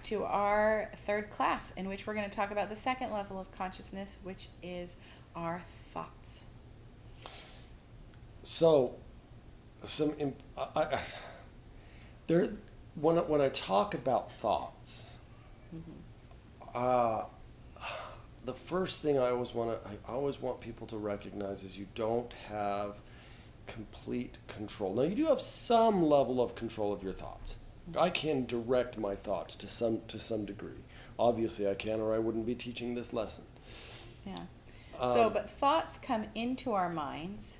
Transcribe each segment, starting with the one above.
back to our third class, in which we're going to talk about the second level of consciousness, which is our thoughts. So, there, when I talk about thoughts, Mm-hmm. the first thing I always want people to recognize is you don't have complete control. Now, you do have some level of control of your thoughts. I can direct my thoughts to some degree. Obviously, I can, or I wouldn't be teaching this lesson. Yeah. But thoughts come into our minds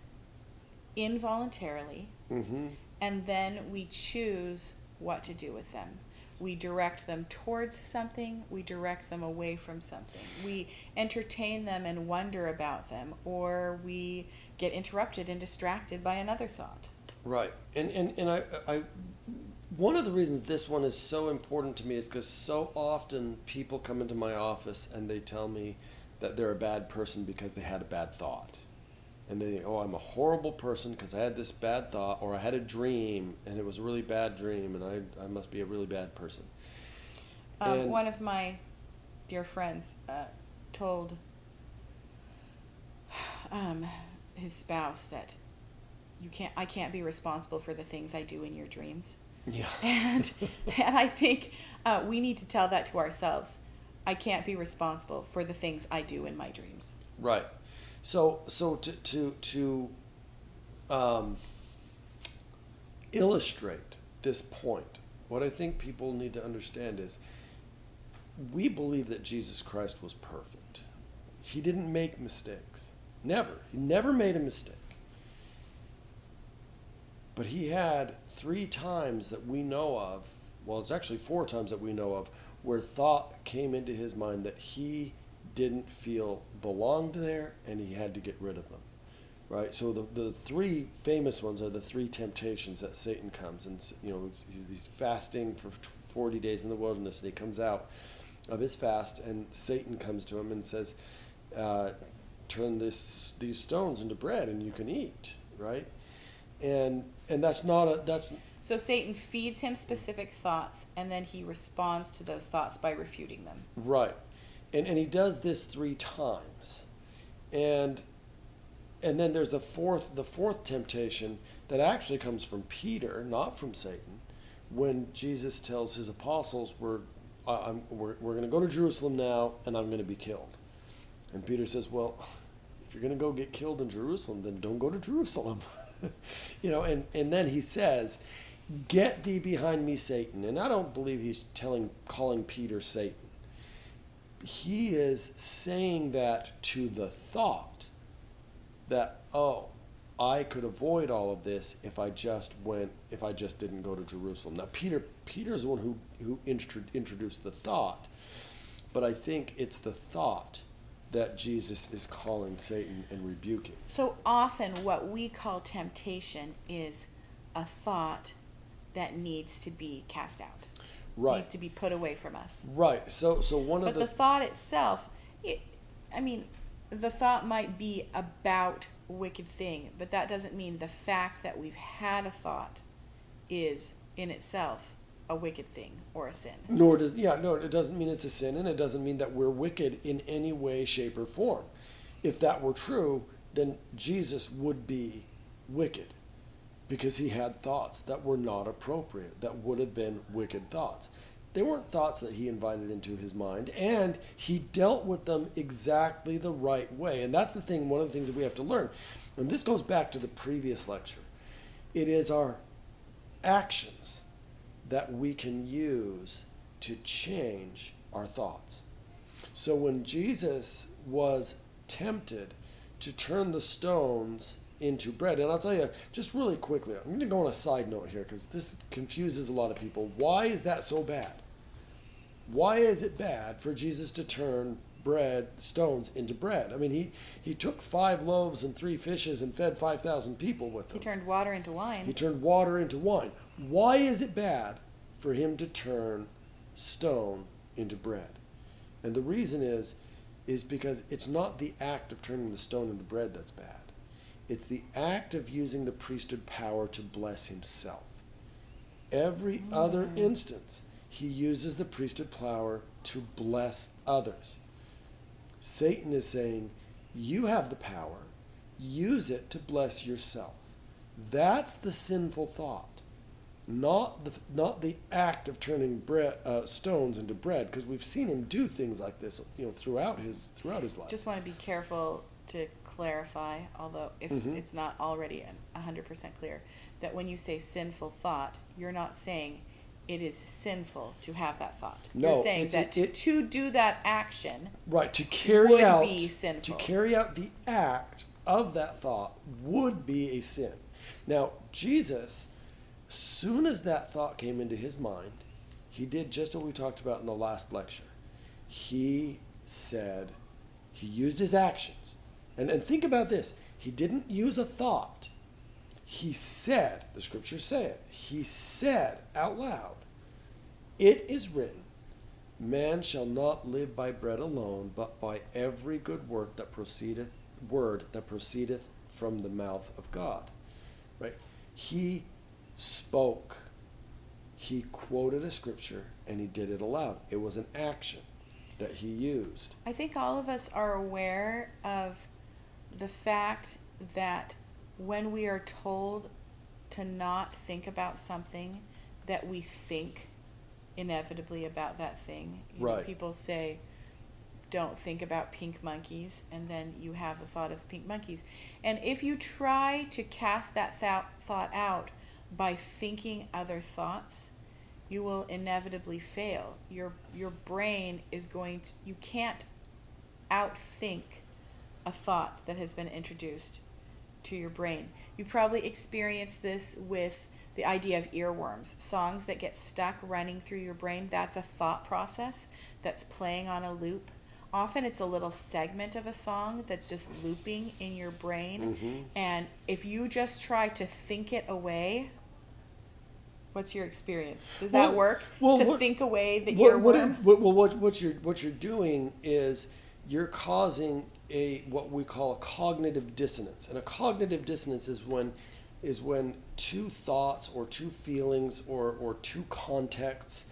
involuntarily, Mm-hmm. and then we choose what to do with them. We direct them towards something, we direct them away from something. We entertain them and wonder about them, or we get interrupted and distracted by another thought. Right. And I one of the reasons this one is so important to me is because so often people come into my office and they tell me that they're a bad person because they had a bad thought. And they think, oh, I'm a horrible person because I had this bad thought, or I had a dream and it was a really bad dream, and I must be a really bad person. One of my dear friends told his spouse that I can't be responsible for the things I do in your dreams. Yeah. And I think we need to tell that to ourselves. I can't be responsible for the things I do in my dreams. Right. So to illustrate this point, what I think people need to understand is we believe that Jesus Christ was perfect. He didn't make mistakes. Never. He never made a mistake. But he had 3 times that we know of, well, it's actually 4 times that we know of, where thought came into his mind that he didn't feel belonged there, and he had to get rid of them, right? So the 3 famous ones are the 3 temptations that Satan comes, and he's fasting for 40 days in the wilderness, and he comes out of his fast, and Satan comes to him and says, turn these stones into bread and you can eat, right? And that's So Satan feeds him specific thoughts, and then he responds to those thoughts by refuting them. right. And he does this 3 times. And then there's the fourth temptation that actually comes from Peter, not from Satan, when Jesus tells his apostles, we're going to go to Jerusalem now, and I'm going to be killed. And Peter says, well, if you're going to go get killed in Jerusalem, then don't go to Jerusalem. And then he says, get thee behind me, Satan. And I don't believe he's calling Peter Satan. He is saying that to the thought that, oh, I could avoid all of this if I just didn't go to Jerusalem. Now, Peter is the one who introduced the thought, but I think it's the thought that Jesus is calling Satan and rebuking. So often what we call temptation is a thought that needs to be cast out. Right. Needs to be put away from us. Right. So one of the thought itself, the thought might be about wicked thing, but that doesn't mean the fact that we've had a thought is in itself a wicked thing or a sin. It doesn't mean it's a sin, and it doesn't mean that we're wicked in any way, shape, or form. If that were true, then Jesus would be wicked, because he had thoughts that were not appropriate, that would have been wicked thoughts. They weren't thoughts that he invited into his mind, and he dealt with them exactly the right way. And that's one of the things that we have to learn. And this goes back to the previous lecture. It is our actions that we can use to change our thoughts. So when Jesus was tempted to turn the stones into bread, and I'll tell you just really quickly, I'm going to go on a side note here because this confuses a lot of people. Why is that so bad? Why is it bad for Jesus to turn stones into bread? I mean, he took 5 loaves and 3 fishes and fed 5,000 people with them. He turned water into wine. Why is it bad for him to turn stone into bread? And the reason is because it's not the act of turning the stone into bread that's bad. It's the act of using the priesthood power to bless himself. Every other instance, He uses the priesthood power to bless others. Satan is saying, you have the power, use it to bless yourself. That's the sinful thought, not the act of turning stones into bread, because we've seen him do things like this, throughout his life. Just want to be careful to clarify, although if it's not already 100% clear, that when you say sinful thought, you're not saying it is sinful to have that thought. No, you're saying that to do that action, right, to be sinful. To carry out the act of that thought would be a sin. Now, Jesus, soon as that thought came into his mind, he did just what we talked about in the last lecture. He used his actions. And think about this. He didn't use a thought. He said, the scriptures say it, he said out loud, it is written, man shall not live by bread alone, but by every good word that proceedeth from the mouth of God. Right? He spoke. He quoted a scripture and he did it aloud. It was an action that he used. I think all of us are aware of the fact that when we are told to not think about something, that we think inevitably about that thing. Right. People say, don't think about pink monkeys, and then you have a thought of pink monkeys. And if you try to cast that thought out by thinking other thoughts, you will inevitably fail. Your brain is going to, you can't outthink a thought that has been introduced to your brain. You've probably experienced this with the idea of earworms. Songs that get stuck running through your brain, that's a thought process that's playing on a loop. Often it's a little segment of a song that's just looping in your brain. And if you just try to think it away, what's your experience? Does that work? Think away the earworm? What you're doing is you're causing what we call a cognitive dissonance. And a cognitive dissonance is when two thoughts or two feelings or two contexts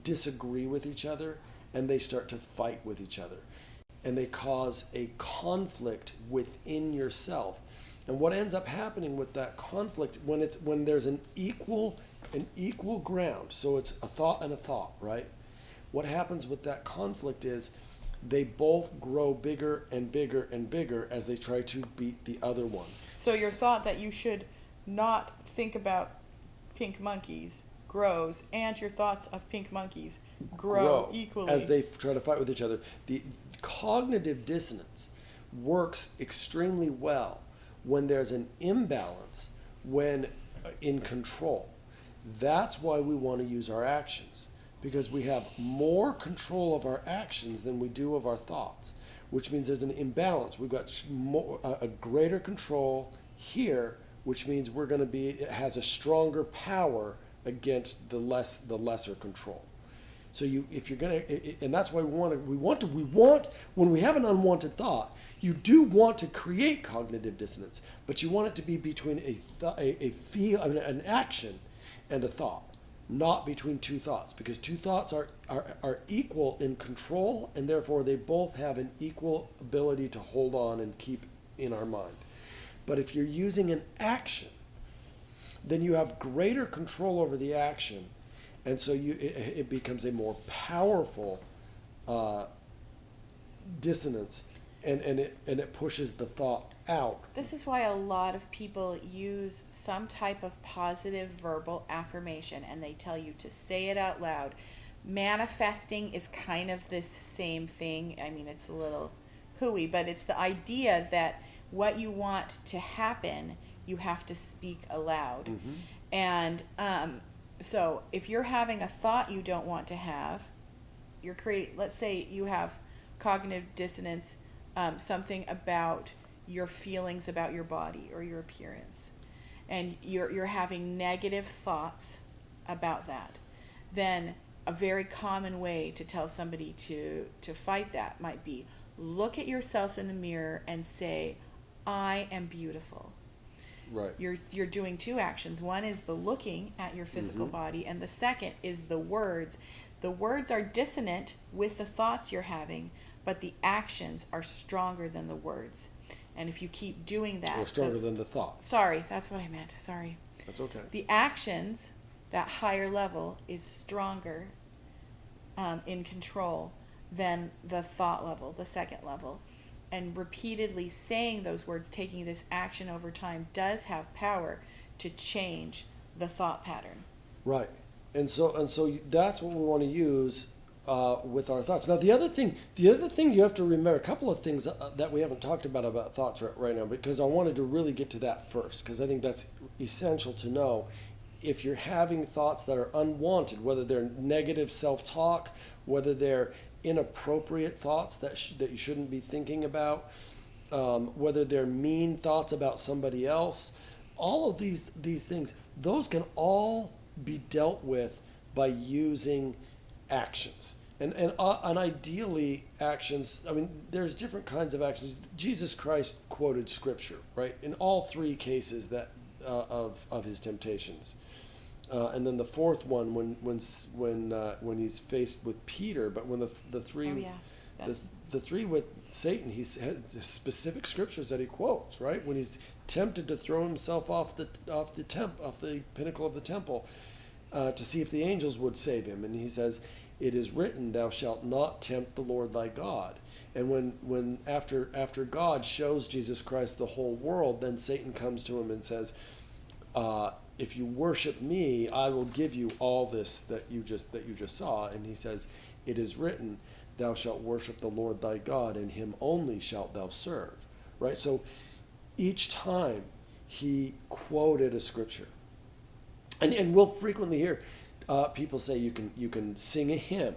disagree with each other and they start to fight with each other. And they cause a conflict within yourself. And what ends up happening with that conflict, when there's an equal ground, so it's a thought and a thought, right? What happens with that conflict is they both grow bigger and bigger and bigger as they try to beat the other one. So your thought that you should not think about pink monkeys grows, and your thoughts of pink monkeys grow equally as they try to fight with each other. The cognitive dissonance works extremely well when there's an imbalance, when in control. That's why we want to use our actions, because we have more control of our actions than we do of our thoughts, which means there's an imbalance. We've got a greater control here, which means it has a stronger power against the lesser control. So if you're gonna, and that's why we want when we have an unwanted thought, you do want to create cognitive dissonance, but you want it to be between an action and a thought, not between two thoughts, because two thoughts are equal in control, and therefore they both have an equal ability to hold on and keep in our mind. But if you're using an action, then you have greater control over the action, and so it becomes a more powerful dissonance, and it pushes the thought out. This is why a lot of people use some type of positive verbal affirmation, and they tell you to say it out loud. Manifesting is kind of this same thing. I mean, it's a little hooey, but it's the idea that what you want to happen, you have to speak aloud. And so if you're having a thought you don't want to have, you're creating, let's say you have cognitive dissonance, something about your feelings about your body or your appearance, and you're having negative thoughts about that, then a very common way to tell somebody to fight that might be, look at yourself in the mirror and say, I am beautiful. Right. You're doing two actions. One is the looking at your physical body, and the second is the words. The words are dissonant with the thoughts you're having, but the actions are stronger than the words. And if you keep doing that, Or stronger than the thoughts. Sorry, that's what I meant. Sorry. That's okay. The actions, that higher level, is stronger in control than the thought level, the second level. And repeatedly saying those words, taking this action over time, does have power to change the thought pattern. Right. And so that's what we want to use with our thoughts. Now, the other thing you have to remember, a couple of things that we haven't talked about thoughts right now, because I wanted to really get to that first, because I think that's essential to know. If you're having thoughts that are unwanted, whether they're negative self-talk, whether they're inappropriate thoughts that you shouldn't be thinking about, whether they're mean thoughts about somebody else, all of these things, those can all be dealt with by using actions. And ideally actions, I mean, there's different kinds of actions. Jesus Christ quoted scripture, right, in all three cases that of his temptations. And then the fourth one, when he's faced with Peter, but when the three, the three with Satan, he's had specific scriptures that he quotes, right? When he's tempted to throw himself off the pinnacle of the temple, to see if the angels would save him, and he says, "It is written, Thou shalt not tempt the Lord thy God." And when after God shows Jesus Christ the whole world, then Satan comes to him and says, if you worship me, I will give you all this that you just saw. And he says, "It is written, Thou shalt worship the Lord thy God, and him only shalt thou serve." Right? So each time he quoted a scripture. And we'll frequently hear people say you can sing a hymn,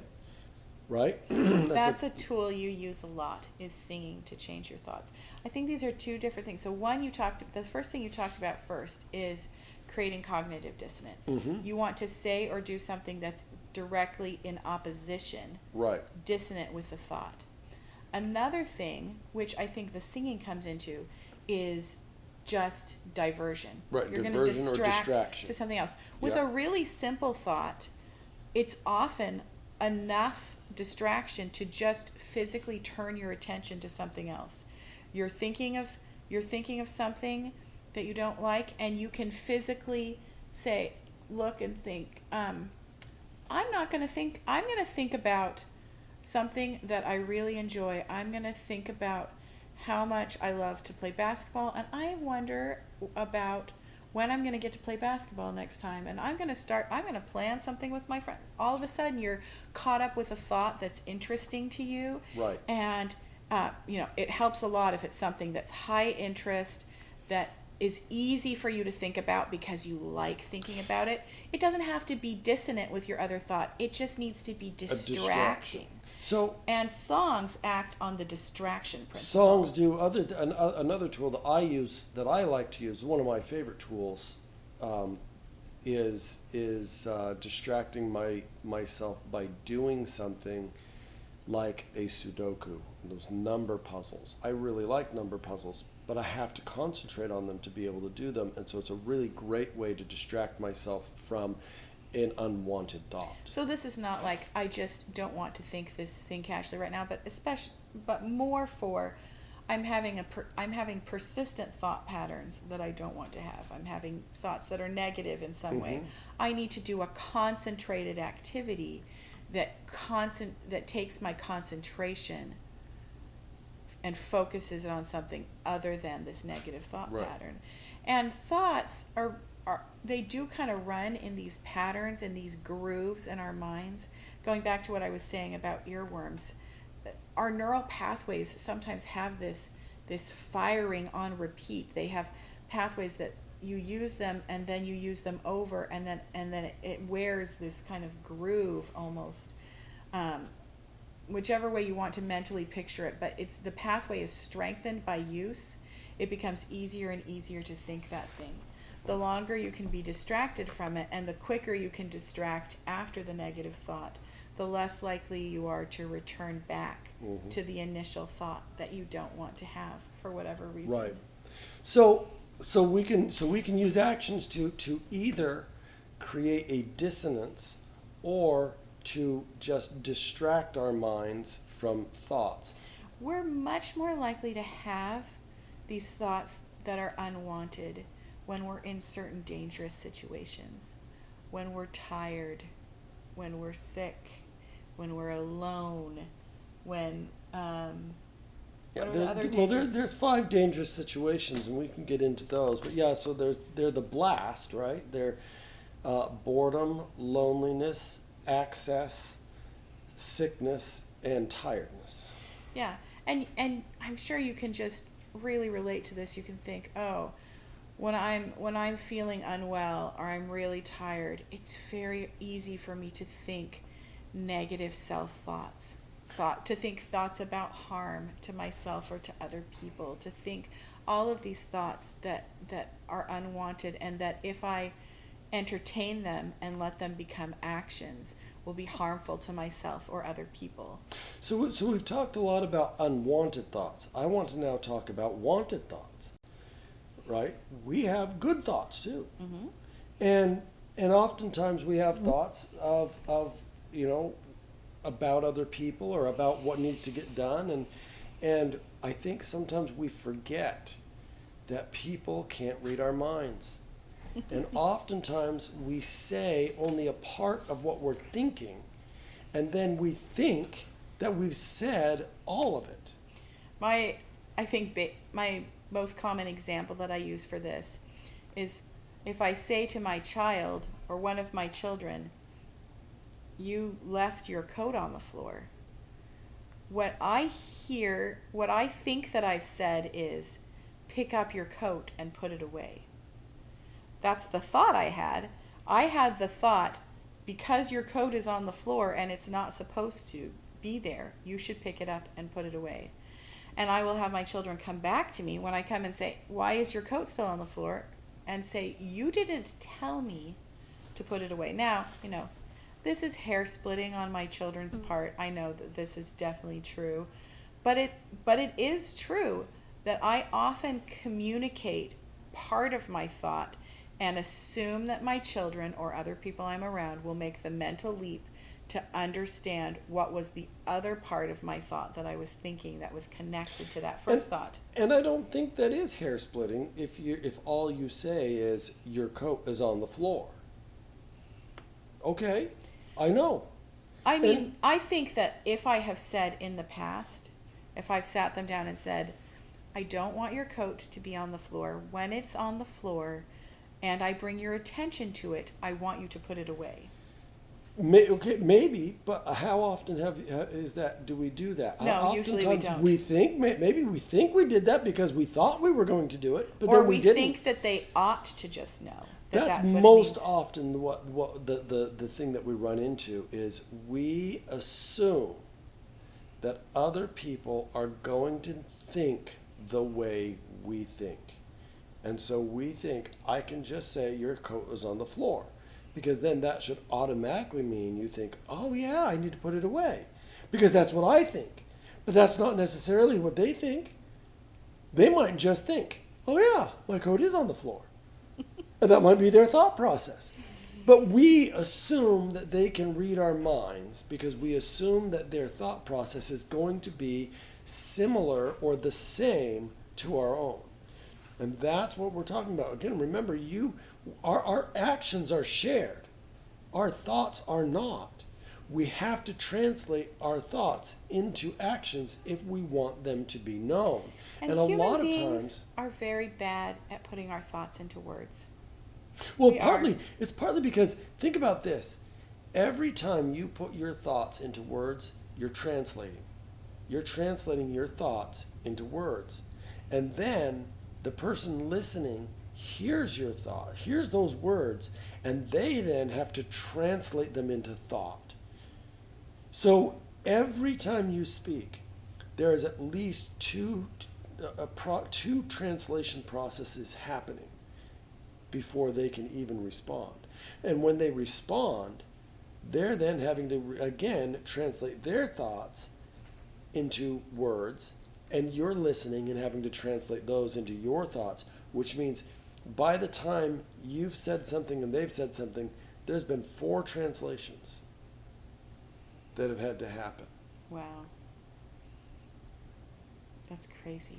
right? That's a tool you use a lot, is singing to change your thoughts. I think these are two different things. So the first thing you talked about first is creating cognitive dissonance. Mm-hmm. You want to say or do something that's directly in opposition, right, dissonant with the thought. Another thing, which I think the singing comes into, is just diversion. Right, You're going diversion to or distraction to something else. With a really simple thought, it's often enough distraction to just physically turn your attention to something else. You're thinking of something that you don't like, and you can physically say, look and think, I'm going to think about something that I really enjoy. I'm going to think about how much I love to play basketball, and I wonder about when I'm going to get to play basketball next time, and I'm going to plan something with my friend. All of a sudden you're caught up with a thought that's interesting to you. Right. And it helps a lot if it's something that's high interest, that is easy for you to think about because you like thinking about it. It doesn't have to be dissonant with your other thought. It just needs to be distracting. So, and songs act on the distraction principle. Songs do. Another tool that I like to use, one of my favorite tools, is distracting myself by doing something like a Sudoku, those number puzzles. I really like number puzzles, but I have to concentrate on them to be able to do them, and so it's a really great way to distract myself from an unwanted thought. So this is not like I just don't want to think this thing casually right now, but more for I'm having persistent thought patterns that I don't want to have. I'm having thoughts that are negative in some way. I need to do a concentrated activity that takes my concentration and focuses it on something other than this negative thought pattern. And thoughts they do kind of run in these patterns and these grooves in our minds. Going back to what I was saying about earworms, our neural pathways sometimes have this firing on repeat. They have pathways that you use them and then you use them over, and then it wears this kind of groove almost. Whichever way you want to mentally picture it, but the pathway is strengthened by use. It becomes easier and easier to think that thing. The longer you can be distracted from it, and the quicker you can distract after the negative thought, the less likely you are to return back to the initial thought that you don't want to have for whatever reason. Right. So So we can use actions to either create a dissonance or to just distract our minds from thoughts. We're much more likely to have these thoughts that are unwanted when we're in certain dangerous situations, when we're tired, when we're sick, when we're alone, when what are the other Well, dangerous? there's 5 dangerous situations, and we can get into those. But yeah, so they're the blast, right? They're boredom, loneliness, access, sickness, and tiredness. Yeah, and I'm sure you can just really relate to this. You can think, oh, when I'm feeling unwell or I'm really tired, it's very easy for me to think negative self thoughts. To think thoughts about harm to myself or to other people, to think all of these thoughts that are unwanted, and that if I entertain them and let them become actions will be harmful to myself or other people. So we've talked a lot about unwanted thoughts. I want to now talk about wanted thoughts, right? We have good thoughts too. Mm-hmm. And oftentimes we have thoughts of you know about other people or about what needs to get done, and I think sometimes we forget that people can't read our minds. And oftentimes we say only a part of what we're thinking, and then we think that we've said all of it. My most common example that I use for this is if I say to my child or one of my children, "You left your coat on the floor." What I think that I've said is, "Pick up your coat and put it away." That's the thought I had. I had the thought, because your coat is on the floor and it's not supposed to be there, you should pick it up and put it away. And I will have my children come back to me when I come and say, "Why is your coat still on the floor?" And say, "You didn't tell me to put it away." Now, this is hair splitting on my children's part. I know that this is definitely true. But it is true that I often communicate part of my thought and assume that my children or other people I'm around will make the mental leap to understand what was the other part of my thought that I was thinking that was connected to that first thought. And I don't think that is hair splitting if all you say is your coat is on the floor. Okay, I know. I mean, I think that if I have said in the past, if I've sat them down and said, "I don't want your coat to be on the floor. When it's on the floor and I bring your attention to it, I want you to put it away." Okay, maybe, but how often do we do that? No, usually we don't. We think maybe we think we did that because we thought we were going to do it, but or then we didn't. think that they ought to just know. That's What most it means. often what the thing that we run into is we assume that other people are going to think the way we think. And so we think, I can just say your coat is on the floor. Because then that should automatically mean you think, oh yeah, I need to put it away. Because that's what I think. But that's not necessarily what they think. They might just think, oh yeah, my coat is on the floor. And that might be their thought process. But we assume that they can read our minds because we assume that their thought process is going to be similar or the same to our own. And that's what we're talking about. Again, remember, our actions are shared. Our thoughts are not. We have to translate our thoughts into actions if we want them to be known. And a human lot of beings times are very bad at putting our thoughts into words. Well, We it's partly because, think about this. Every time you put your thoughts into words, you're translating. You're translating your thoughts into words. And then the person listening hears your thought, hears those words, and they then have to translate them into thought. So every time you speak, there is at least two translation processes happening before they can even respond. And when they respond, they're then having to, again, translate their thoughts into words, And you're listening and having to translate those into your thoughts, which means by the time you've said something and they've said something, there's been 4 translations that have had to happen. Wow. That's crazy.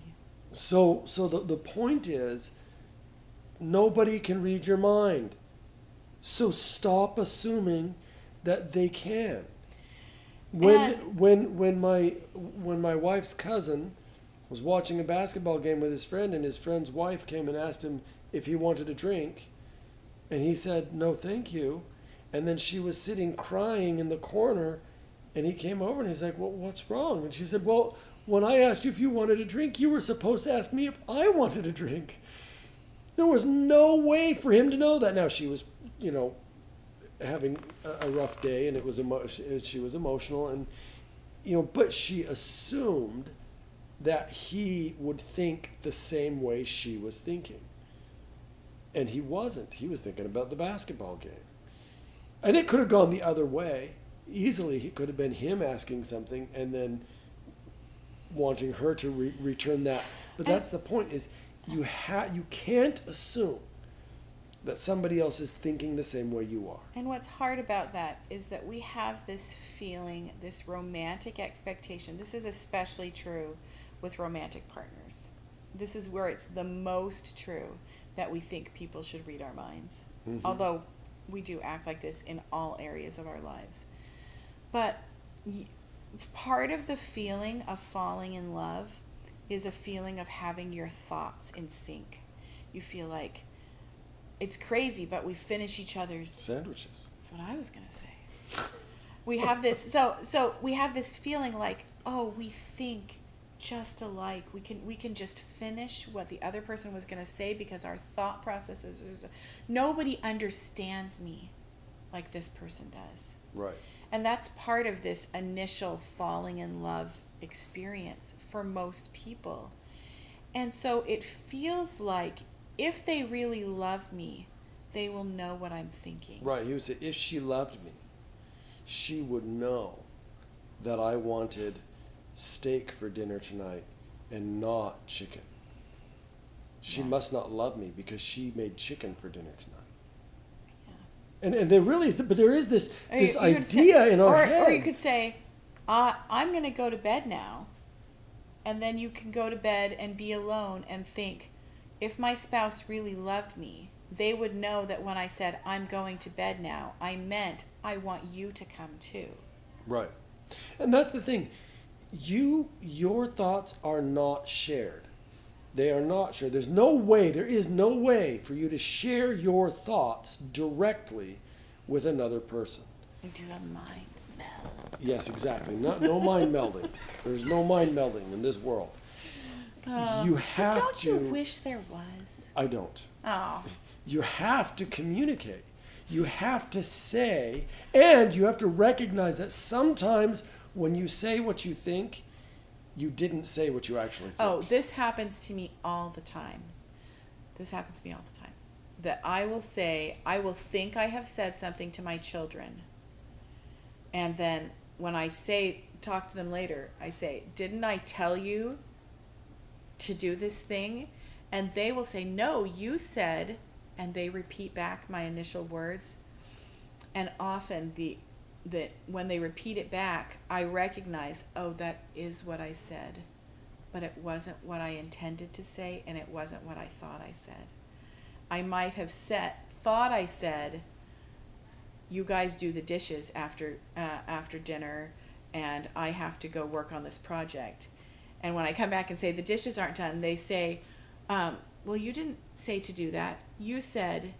So the point is, nobody can read your mind. So stop assuming that they can. When my wife's cousin was watching a basketball game with his friend, and his friend's wife came and asked him if he wanted a drink, and he said no thank you, and then she was sitting crying in the corner, and he came over and he's like, well, what's wrong? And she said, well, when I asked you if you wanted a drink, you were supposed to ask me if I wanted a drink. There was no way for him to know that. Now she was, having a rough day, and it was she was emotional, and but she assumed that he would think the same way she was thinking, and he wasn't. He was thinking about the basketball game, and it could have gone the other way easily. It could have been him asking something and then wanting her to return that. But that's the point: is you can't assume that somebody else is thinking the same way you are. And what's hard about that is that we have this feeling, this romantic expectation. This is especially true with romantic partners. This is where it's the most true that we think people should read our minds. Mm-hmm. Although we do act like this in all areas of our lives. But part of the feeling of falling in love is a feeling of having your thoughts in sync. You feel like, it's crazy, but we finish each other's sandwiches. That's what I was gonna say. We have this so we have this feeling like, oh, we think just alike. We can just finish what the other person was gonna say because our thought processes nobody understands me like this person does. Right. And that's part of this initial falling in love experience for most people. And so it feels like if they really love me, they will know what I'm thinking. Right. He would say, if she loved me, she would know that I wanted steak for dinner tonight and not chicken. She must not love me because she made chicken for dinner tonight. Yeah. And there really is, but there is this idea in our head. Or you could say, I'm going to go to bed now. And then you can go to bed and be alone and think, if my spouse really loved me, they would know that when I said, I'm going to bed now, I meant I want you to come too. Right. And that's the thing. Your thoughts are not shared. They are not shared. There is no way for you to share your thoughts directly with another person. We do a mind meld. Yes, exactly. No mind melding. There's no mind melding in this world. You have don't to. You wish there was? I don't. Oh. You have to communicate. You have to say, and you have to recognize that sometimes when you say what you think, you didn't say what you actually think. Oh, this happens to me all the time. That I will think I have said something to my children. And then when I talk to them later, I say, didn't I tell you to do this thing? And they will say, no, you said, and they repeat back my initial words. And often when they repeat it back, I recognize, oh, that is what I said, but it wasn't what I intended to say, and it wasn't what I thought I said. I might have thought I said, you guys do the dishes after dinner, and I have to go work on this project. And when I come back and say the dishes aren't done, they say, well, you didn't say to do that. You said,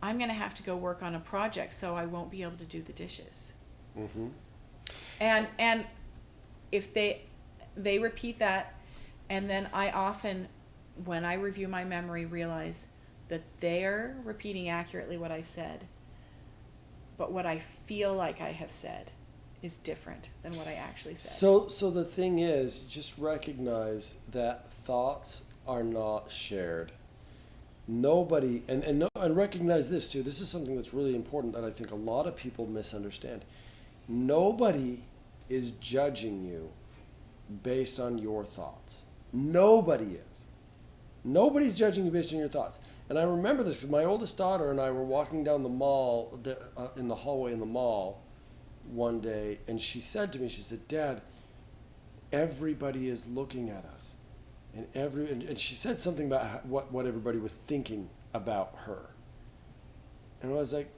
I'm going to have to go work on a project, so I won't be able to do the dishes. Mm-hmm. And if they repeat that, and then I often, when I review my memory, realize that they're repeating accurately what I said, but what I feel like I have said is different than what I actually said. So the thing is, just recognize that thoughts are not shared. Nobody, and recognize this too, this is something that's really important that I think a lot of people misunderstand. Nobody is judging you based on your thoughts. Nobody is. Nobody's judging you based on your thoughts. And I remember this because my oldest daughter and I were walking down the mall, in the hallway in the mall one day, and she said to me, she said, "Dad, everybody is looking at us." And she said something about what everybody was thinking about her. And I was like,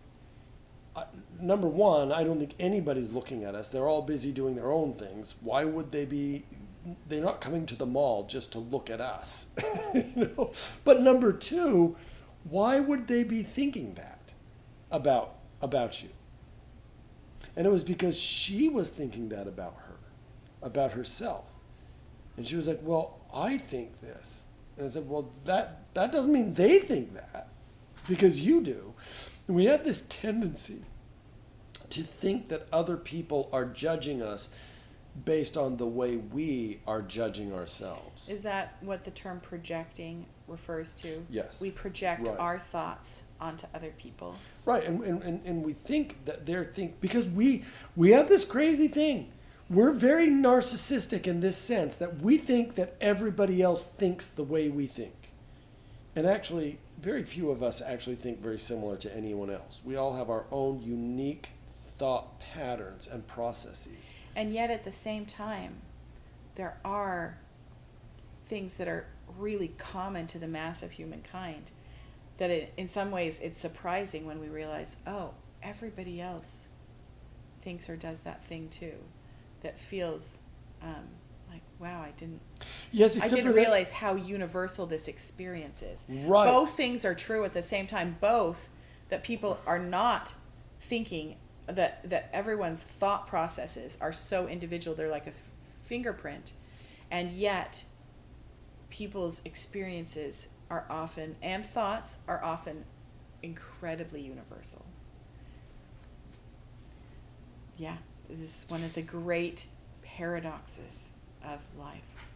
number one, I don't think anybody's looking at us. They're all busy doing their own things. Why would they be? They're not coming to the mall just to look at us. But number two, why would they be thinking that about you? And it was because she was thinking that about her, about herself. And she was like, "Well, I think this." And I said, "Well, that doesn't mean they think that, because you do." And we have this tendency to think that other people are judging us based on the way we are judging ourselves. Is that what the term projecting refers to? Yes. We project Right. our thoughts onto other people. Right, and we think that because we have this crazy thing. We're very narcissistic in this sense that we think that everybody else thinks the way we think. And actually, very few of us actually think very similar to anyone else. We all have our own unique thought patterns and processes. And yet at the same time, there are things that are really common to the mass of humankind that in some ways it's surprising when we realize, oh, everybody else thinks or does that thing too. That feels like, wow, I didn't realize how universal this experience is. Right. Both things are true at the same time. Both that people are not thinking, that everyone's thought processes are so individual. They're like a fingerprint. And yet people's experiences are often, and thoughts are often, incredibly universal. Yeah. This is one of the great paradoxes of life.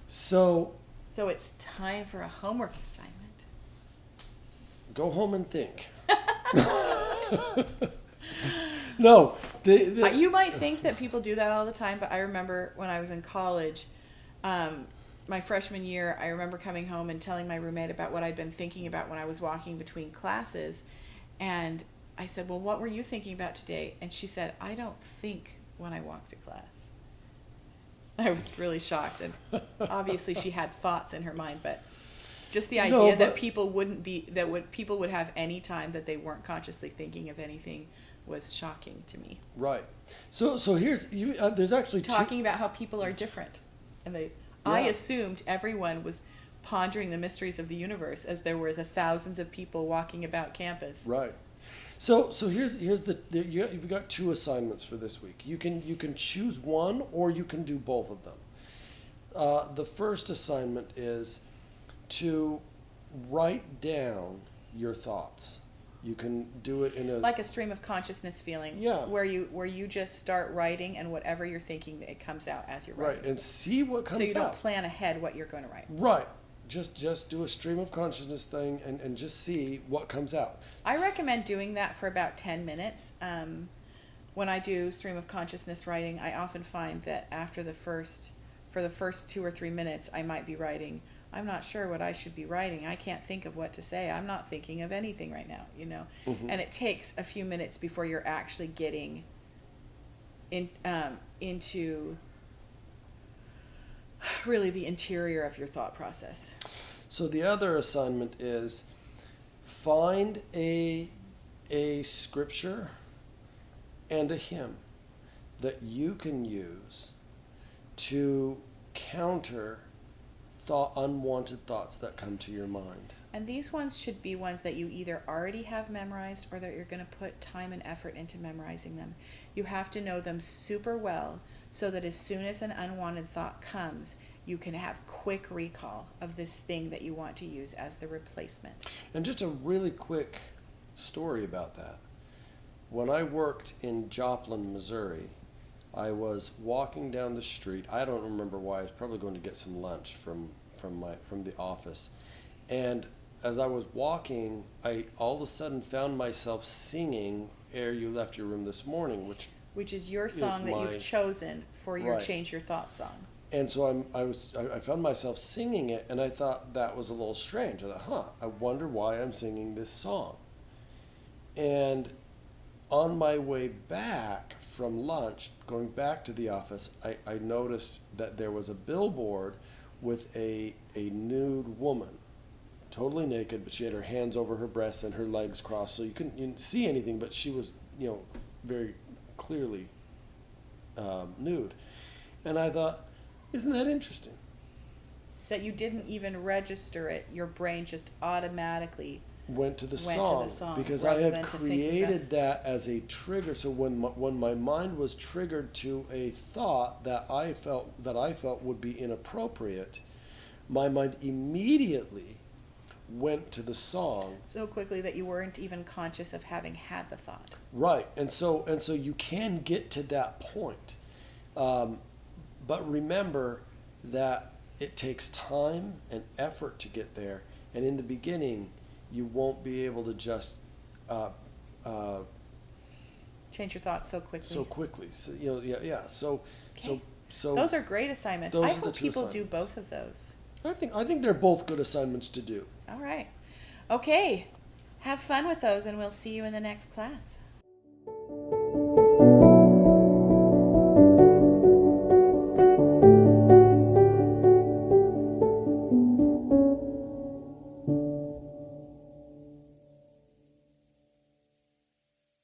So it's time for a homework assignment. Go home and think. No. You might think that people do that all the time, but I remember when I was in college, my freshman year, I remember coming home and telling my roommate about what I'd been thinking about when I was walking between classes. And I said, "Well, what were you thinking about today?" And she said, "I don't think when I walk to class." I was really shocked, and obviously she had thoughts in her mind, but just the idea that people people would have any time that they weren't consciously thinking of anything was shocking to me. Right. So here's there's actually talking about how people are different, and I assumed everyone was pondering the mysteries of the universe as there were the thousands of people walking about campus. Right. So here's you've got two assignments for this week. You can choose one, or you can do both of them. The first assignment is to write down your thoughts. You can do it in like a stream of consciousness feeling. Yeah. Where you just start writing, and whatever you're thinking, it comes out as you're writing. Right, and see what comes out. So you don't plan ahead what you're going to write. Right. Just do a stream of consciousness thing and just see what comes out. I recommend doing that for about 10 minutes. When I do stream of consciousness writing, I often find that for the first 2 or 3 minutes, I might be writing, "I'm not sure what I should be writing. I can't think of what to say. I'm not thinking of anything right now," Mm-hmm. And it takes a few minutes before you're actually getting into really the interior of your thought process. So the other assignment is find a scripture and a hymn that you can use to counter unwanted thoughts that come to your mind. And these ones should be ones that you either already have memorized or that you're going to put time and effort into memorizing them. You have to know them super well so that as soon as an unwanted thought comes, you can have quick recall of this thing that you want to use as the replacement. And just a really quick story about that. When I worked in Joplin, Missouri, I was walking down the street. I don't remember why. I was probably going to get some lunch from the office. And as I was walking, I all of a sudden found myself singing "Ere You Left Your Room This Morning," which is your song that you've chosen for your Change Your Thoughts song. And so I found myself singing it, and I thought that was a little strange. I thought, I wonder why I'm singing this song. And on my way back from lunch, going back to the office, I noticed that there was a billboard with a nude woman, totally naked, but she had her hands over her breasts and her legs crossed, so you didn't see anything, but she was, very clearly nude. And I thought, isn't that interesting? That you didn't even register it, your brain just automatically went to the to song the song, because I rather had than to thinking created that as a trigger. So when my mind was triggered to a thought that I felt would be inappropriate, my mind immediately went to the song so quickly that you weren't even conscious of having had the thought. right. And so you can get to that point, but remember that it takes time and effort to get there, and in the beginning you won't be able to just Change your thoughts so quickly. So yeah. So Okay. so Those are great assignments. those I are the hope two people do assignments. both of those. I think they're both good assignments to do. All right. Okay. Have fun with those, and we'll see you in the next class.